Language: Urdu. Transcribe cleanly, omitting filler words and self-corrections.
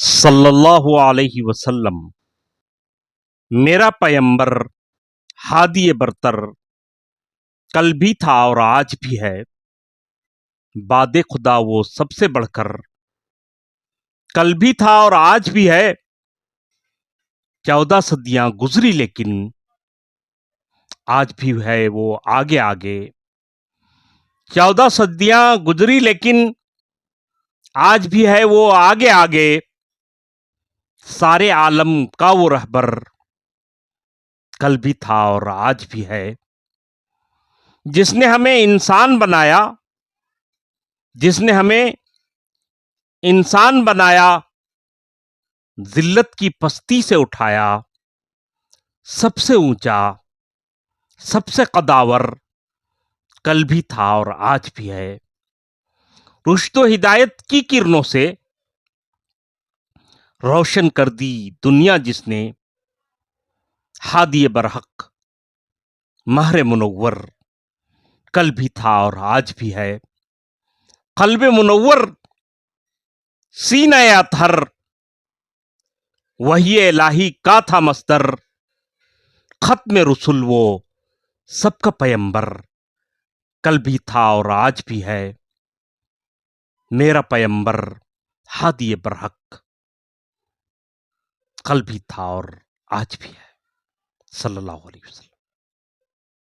صلی اللہ علیہ وسلم میرا پیمبر ہادی برتر کل بھی تھا اور آج بھی ہے، باد خدا وہ سب سے بڑھ کر کل بھی تھا اور آج بھی ہے۔ 14 صدیاں گزری لیکن آج بھی ہے وہ آگے آگے۔ 14 صدیاں گزری لیکن آج بھی ہے وہ آگے آگے۔ سارے عالم کا وہ رہبر کل بھی تھا اور آج بھی ہے، جس نے ہمیں انسان بنایا، جس نے ہمیں انسان بنایا، ذلت کی پستی سے اٹھایا، سب سے اونچا، سب سے قداور کل بھی تھا اور آج بھی ہے۔ رشد و ہدایت کی کرنوں سے روشن کر دی دنیا جس نے، ہادی برحق مہر منور کل بھی تھا اور آج بھی ہے۔ قلب منور سینہ اطہر وحی الہی کا تھا مصدر، ختم رسول وہ سب کا پیمبر کل بھی تھا اور آج بھی ہے۔ میرا پیمبر ہادی برحق کل بھی تھا اور آج بھی ہے، صلی اللہ علیہ وسلم۔